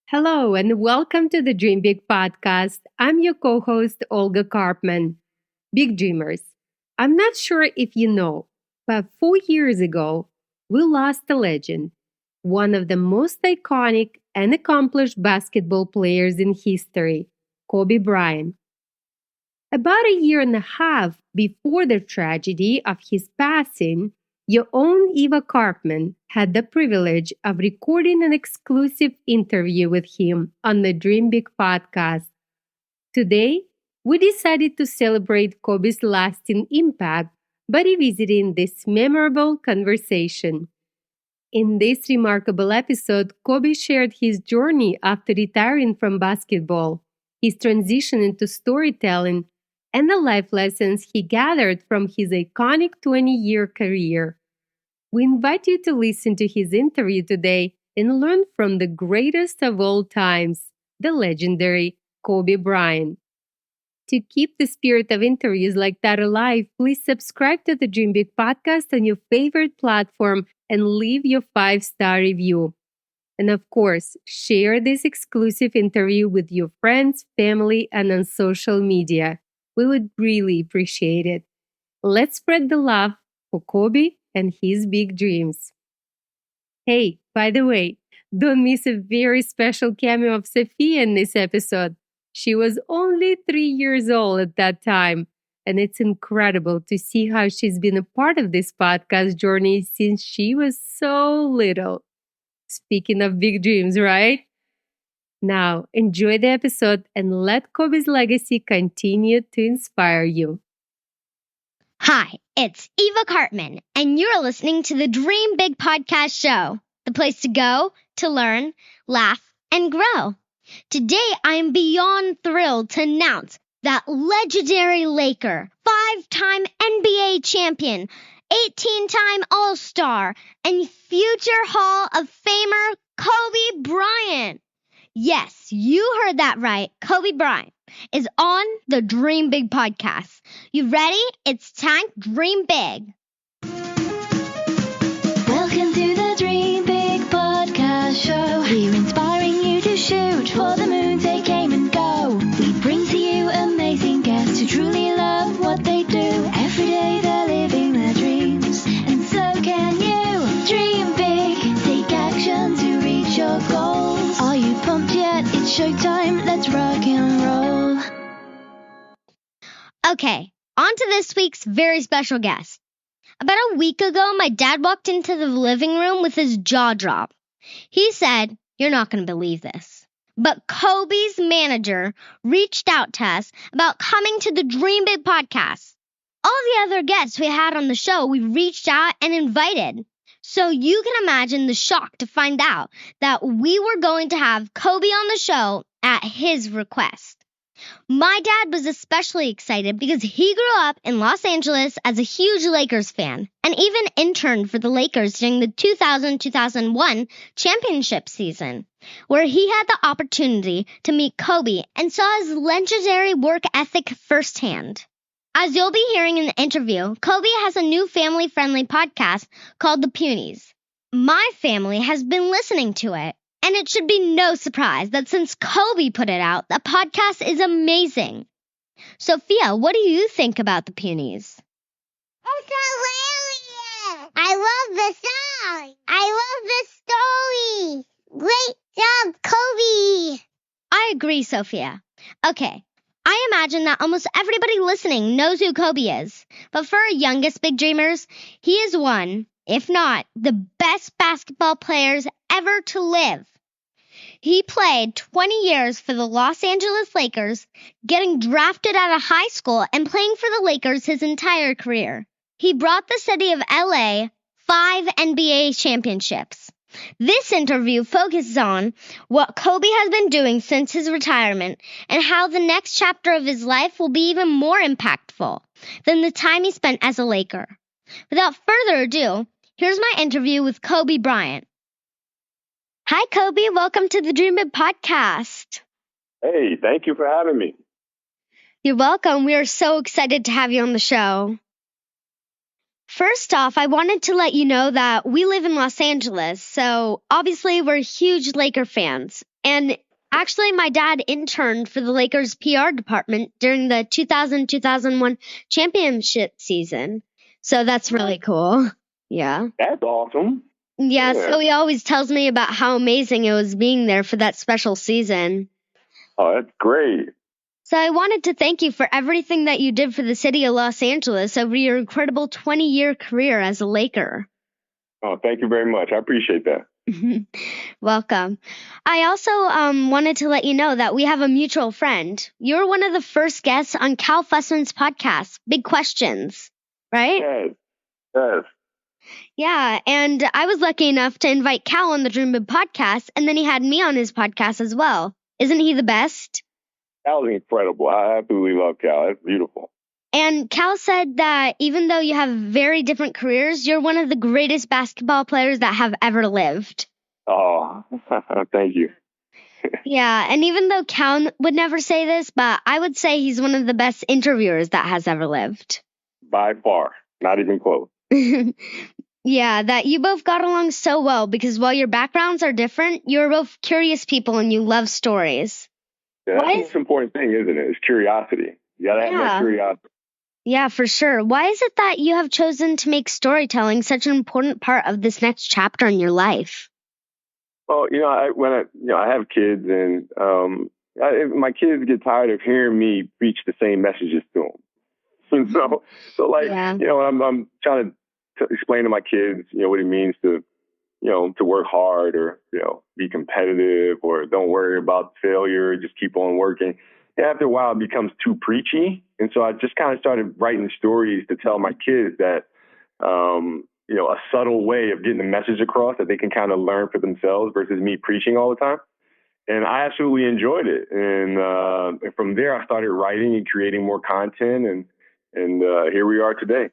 Hello and welcome to the Dream Big podcast. I'm your co-host Olga Karpman. Big Dreamers, I'm not sure if you know, but 4 years ago, we lost a legend, one of the most iconic and accomplished basketball players in history, Kobe Bryant. About a year and a half before the tragedy of his passing, your own evakarpman had the privilege of recording an exclusive interview with him on the Dream Big podcast. Today, we decided to celebrate Kobe's lasting impact by revisiting this memorable conversation. In this remarkable episode, Kobe shared his journey after retiring from basketball, his transition into storytelling, and the life lessons he gathered from his iconic 20-year career. We invite you to listen to his interview today and learn from the greatest of all times, the legendary Kobe Bryant. To keep the spirit of interviews like that alive, please subscribe to the Dream Big podcast on your favorite platform and leave your 5-star review. And of course, share this exclusive interview with your friends, family, and on social media. We would really appreciate it. Let's spread the love for Kobe and his big dreams. Hey, by the way, don't miss a very special cameo of Sophia in this episode. She was only 3 years old at that time, and it's incredible to see how she's been a part of this podcast journey since she was so little. Speaking of big dreams, right? Now, enjoy the episode and let Kobe's legacy continue to inspire you. Hi, it's evakarpman, and you're listening to the Dream Big Podcast Show, the place to go to learn, laugh, and grow. Today, I am beyond thrilled to announce that legendary Laker, 5-time NBA champion, 18-time All-Star, and future Hall of Famer Kobe Bryant. Yes, you heard that right. Kobe Bryant is on the Dream Big podcast. You ready? It's time to dream big. Welcome to the Dream Big Podcast Show. We're inspiring you to shoot for the moon, take aim and go. We bring to you amazing guests who truly love what they do. Every day they're living their dreams, and so can you. Dream big, take action to reach your goals. Are you pumped yet? It's showtime, let's rock and roll. Okay, on to this week's very special guest. About a week ago, my dad walked into the living room with his jaw dropped. He said, "You're not going to believe this, but Kobe's manager reached out to us about coming to the Dream Big podcast. All the other guests we had on the show, we reached out and invited. So you can imagine the shock to find out that we were going to have Kobe on the show at his request. My dad was especially excited because he grew up in Los Angeles as a huge Lakers fan and even interned for the Lakers during the 2000-2001 championship season, where he had the opportunity to meet Kobe and saw his legendary work ethic firsthand. As you'll be hearing in the interview, Kobe has a new family-friendly podcast called the Punies. My family has been listening to it, and it should be no surprise that since Kobe put it out, the podcast is amazing. Sophia, what do you think about the Punies? It's hilarious! I love the song! I love the story! Great job, Kobe! I agree, Sophia. Okay, I imagine that almost everybody listening knows who Kobe is. But for our youngest big dreamers, he is one, if not the best basketball players ever to live. He played 20 years for the Los Angeles Lakers, getting drafted out of high school and playing for the Lakers his entire career. He brought the city of LA 5 NBA championships. This interview focuses on what Kobe has been doing since his retirement and how the next chapter of his life will be even more impactful than the time he spent as a Laker. Without further ado, here's my interview with Kobe Bryant. Hi, Kobe. Welcome to the Dream Big podcast. Hey, thank you for having me. You're welcome. We are so excited to have you on the show. First off, I wanted to let you know that we live in Los Angeles, so obviously we're huge Laker fans. And actually, my dad interned for the Lakers PR department during the 2000-2001 championship season. So that's really cool. Yeah. That's awesome. Yeah, Yeah. so he always tells me about how amazing it was being there for that special season. Oh, that's great. So I wanted to thank you for everything that you did for the city of Los Angeles over your incredible 20-year career as a Laker. Oh, thank you very much. I appreciate that. Welcome. I also wanted to let you know that we have a mutual friend. You're one of the first guests on Cal Fussman's podcast, Big Questions, right? Yes. Yes. Yeah, and I was lucky enough to invite Cal on the Dream Big podcast, and then he had me on his podcast as well. Isn't he the best? That was incredible. I absolutely love Cal. That's beautiful. And Cal said that even though you have very different careers, you're one of the greatest basketball players that have ever lived. Oh, thank you. Yeah, and even though Cal would never say this, but I would say he's one of the best interviewers that has ever lived. By far. Not even close. Yeah, that you both got along so well because while your backgrounds are different, you're both curious people and you love stories. Yeah, that's the most important thing, isn't it? It's curiosity. You gotta have that curiosity. Yeah, for sure. Why is it that you have chosen to make storytelling such an important part of this next chapter in your life? Well, I have kids, and my kids get tired of hearing me preach the same messages to them. And so I'm trying to explain to my kids, what it means to work hard, or be competitive, or don't worry about failure, just keep on working. And after a while, it becomes too preachy, and so I just kind of started writing stories to tell my kids that a subtle way of getting the message across that they can kind of learn for themselves versus me preaching all the time. And I absolutely enjoyed it. And from there, I started writing and creating more content. And here we are today.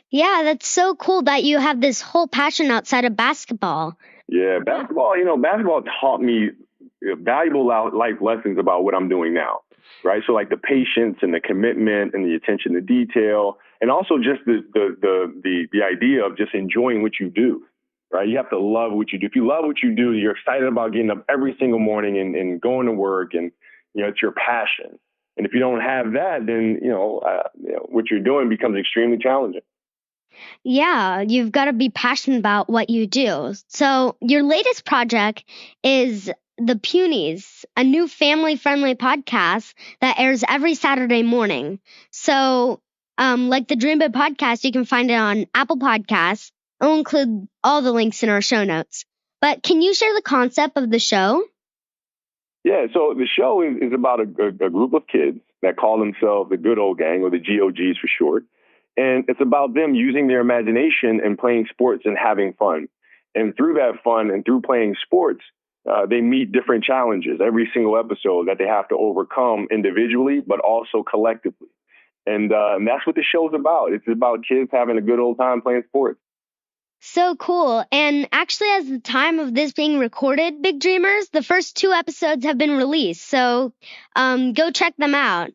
Yeah, that's so cool that you have this whole passion outside of basketball. Yeah, basketball taught me valuable life lessons about what I'm doing now. Right. So like the patience and the commitment and the attention to detail, and also just the idea of just enjoying what you do. Right. You have to love what you do. If you love what you do, you're excited about getting up every single morning and going to work, and, it's your passion. And if you don't have that, then, what you're doing becomes extremely challenging. Yeah, you've got to be passionate about what you do. So your latest project is the Punies, a new family-friendly podcast that airs every Saturday morning. So, like the Dream Big podcast, you can find it on Apple Podcasts. I'll include all the links in our show notes. But can you share the concept of the show? Yeah, so the show is about a group of kids that call themselves the Good Old Gang, or the GOGs for short. And it's about them using their imagination and playing sports and having fun. And through that fun and through playing sports, they meet different challenges every single episode that they have to overcome individually, but also collectively. And that's what the show's about. It's about kids having a good old time playing sports. So cool. And actually, as the time of this being recorded, Big Dreamers, the first 2 episodes have been released. So go check them out.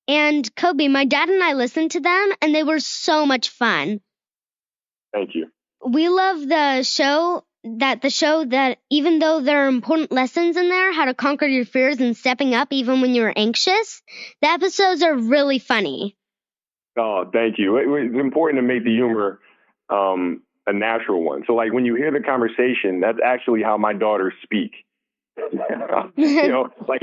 And Kobe, my dad and I listened to them, and they were so much fun. Thank you. We love the show that even though there are important lessons in there, how to conquer your fears and stepping up even when you're anxious, the episodes are really funny. Oh, thank you. It's important to make the humor a natural one. So like when you hear the conversation, that's actually how my daughters speak. Like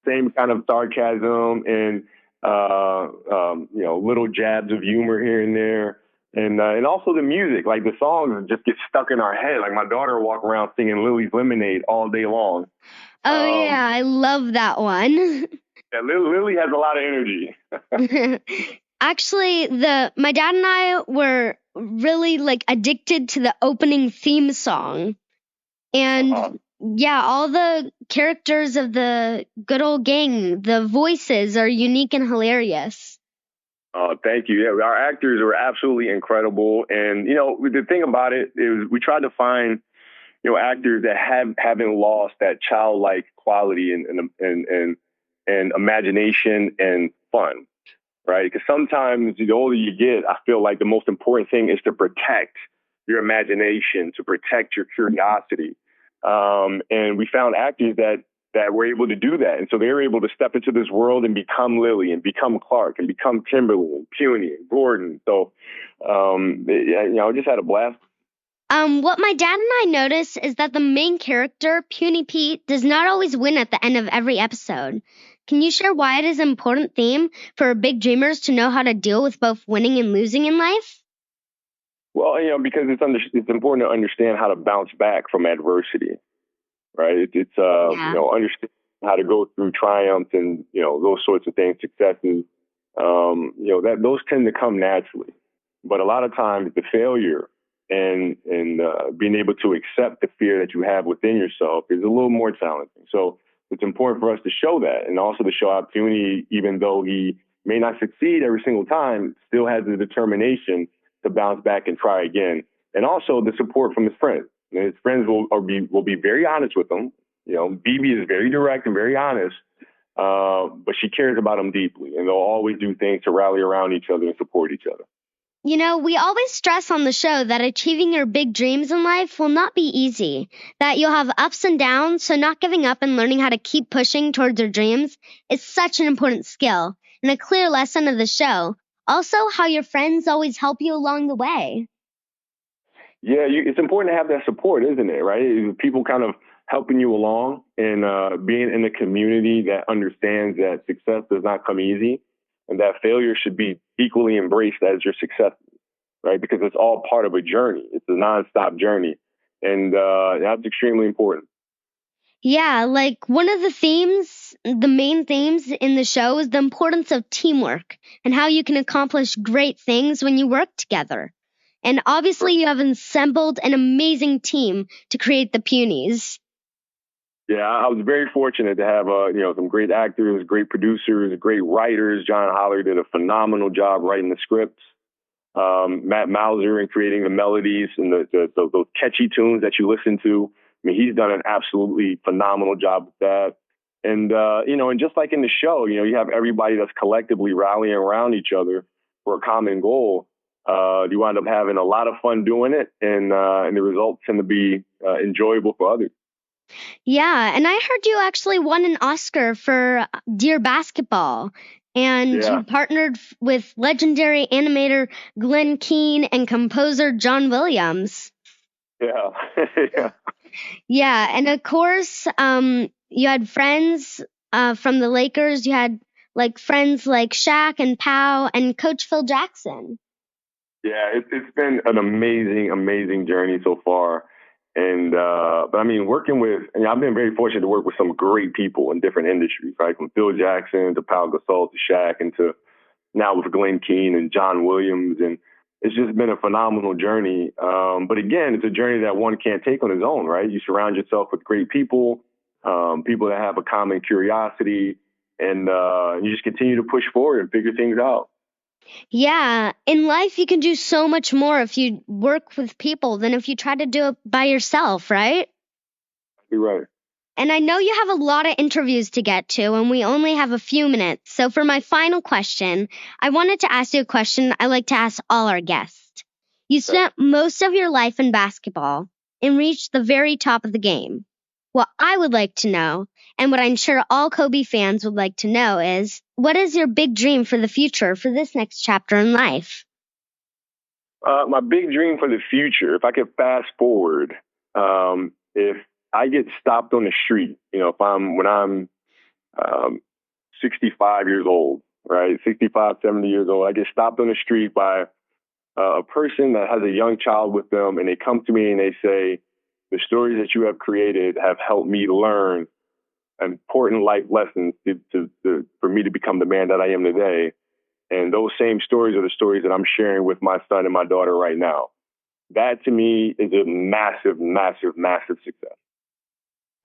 same kind of sarcasm and little jabs of humor here and there. And also the music, like the songs just get stuck in our head. Like my daughter will walk around singing Lily's Lemonade all day long. Oh, yeah, I love that one. Yeah, Lily has a lot of energy. Actually, my dad and I were really addicted to the opening theme song. And yeah, all the characters of the Good Old Gang, the voices are unique and hilarious. Thank you. Yeah, our actors are absolutely incredible. And, the thing about it is we tried to find, actors that haven't lost that childlike quality and imagination and fun, right? Because sometimes the older you get, I feel like the most important thing is to protect your imagination, to protect your curiosity. And we found actors that were able to do that. And so they were able to step into this world and become Lily and become Clark and become Kimberly and Puny and Gordon. So, I just had a blast. What my dad and I noticed is that the main character, Puny Pete, does not always win at the end of every episode. Can you share why it is an important theme for big dreamers to know how to deal with both winning and losing in life? Well, because it's important to understand how to bounce back from adversity, right? It's understand how to go through triumphs and, those sorts of things, successes, that those tend to come naturally. But a lot of times the failure and being able to accept the fear that you have within yourself is a little more challenging. So it's important for us to show that, and also to show how Puny, even though he may not succeed every single time, still has the determination to bounce back and try again. And also the support from his friends. And his friends will be very honest with him. BB is very direct and very honest, but she cares about him deeply, and they'll always do things to rally around each other and support each other. We always stress on the show that achieving your big dreams in life will not be easy, that you'll have ups and downs, so not giving up and learning how to keep pushing towards your dreams is such an important skill and a clear lesson of the show. Also, how your friends always help you along the way. Yeah, it's important to have that support, isn't it, right? People kind of helping you along and being in a community that understands that success does not come easy and that failure should be equally embraced as your success, right? Because it's all part of a journey. It's a nonstop journey. And that's extremely important. Yeah, like one of the main themes in the show is the importance of teamwork and how you can accomplish great things when you work together. And obviously you have assembled an amazing team to create the Punies. Yeah, I was very fortunate to have, some great actors, great producers, great writers. John Holler did a phenomenal job writing the scripts. Matt Mauser in creating the melodies and those catchy tunes that you listen to. I mean, he's done an absolutely phenomenal job with that. And, and just like in the show, you have everybody that's collectively rallying around each other for a common goal. You wind up having a lot of fun doing it, and the results tend to be enjoyable for others. Yeah, and I heard you actually won an Oscar for Dear Basketball, and you partnered with legendary animator Glenn Keane and composer John Williams. Yeah. Yeah, and of course, you had friends from the Lakers. You had friends like Shaq and Pau and Coach Phil Jackson. Yeah, it's been an amazing journey so far. And, but I mean, I've been very fortunate to work with some great people in different industries, right? From Phil Jackson to Pau Gasol to Shaq and to now with Glenn Keane and John Williams. And it's just been a phenomenal journey. But again, it's a journey that one can't take on his own, right? You surround yourself with great people, people that have a common curiosity, and you just continue to push forward and figure things out. Yeah, in life you can do so much more if you work with people than if you try to do it by yourself, right? You're right. And I know you have a lot of interviews to get to, and we only have a few minutes. So for my final question, I wanted to ask you a question I like to ask all our guests. You spent most of your life in basketball and reached the very top of the game. What I would like to know, and what I'm sure all Kobe fans would like to know, is what is your big dream for the future, for this next chapter in life? My big dream for the future, if I could fast forward, if I get stopped on the street, when I'm 65 years old, right, 65, 70 years old, I get stopped on the street by a person that has a young child with them, and they come to me and they say, the stories that you have created have helped me learn important life lessons for me to become the man that I am today. And those same stories are the stories that I'm sharing with my son and my daughter right now. That to me is a massive success.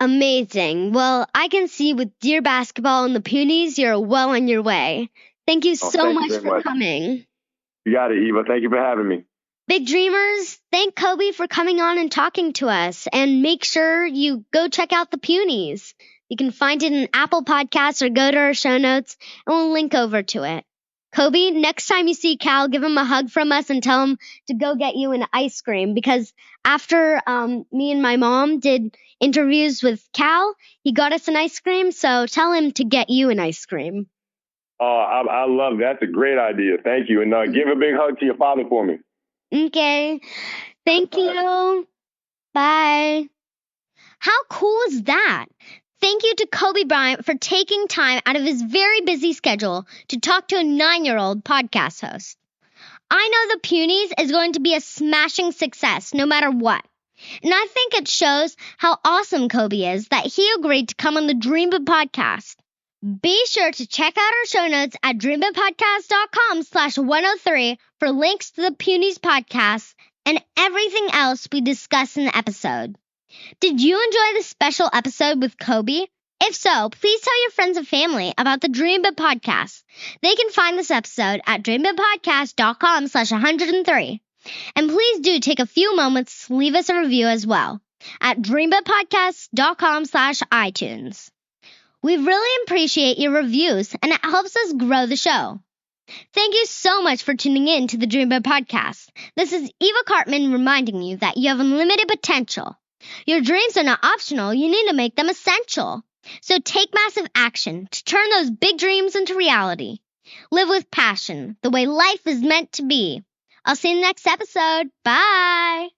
Amazing. Well, I can see with Dear Basketball and the Punies, you're well on your way. Thank you so much for coming. You got it, Eva. Thank you for having me. Big Dreamers, thank Kobe for coming on and talking to us. And make sure you go check out the Punies. You can find it in Apple Podcasts or go to our show notes and we'll link over to it. Kobe, next time you see Cal, give him a hug from us and tell him to go get you an ice cream, because after me and my mom did interviews with Cal, he got us an ice cream, so tell him to get you an ice cream. Oh, I love that. That's a great idea. Thank you. And give a big hug to your father for me. Okay. Thank you. Bye. How cool is that? Thank you to Kobe Bryant for taking time out of his very busy schedule to talk to a 9-year-old podcast host. I know the Punies is going to be a smashing success no matter what. And I think it shows how awesome Kobe is that he agreed to come on the Dream Big Podcast. Be sure to check out our show notes at dreambigpodcast.com/103 for links to the Punies podcast and everything else we discuss in the episode. Did you enjoy this special episode with Kobe? If so, please tell your friends and family about the Dream Big Podcast. They can find this episode at dreambigpodcast.com/103. And please do take a few moments to leave us a review as well at dreambigpodcast.com/iTunes. We really appreciate your reviews, and it helps us grow the show. Thank you so much for tuning in to the Dream Big Podcast. This is evakarpman reminding you that you have unlimited potential. Your dreams are not optional. You need to make them essential. So take massive action to turn those big dreams into reality. Live with passion, the way life is meant to be. I'll see you in the next episode. Bye.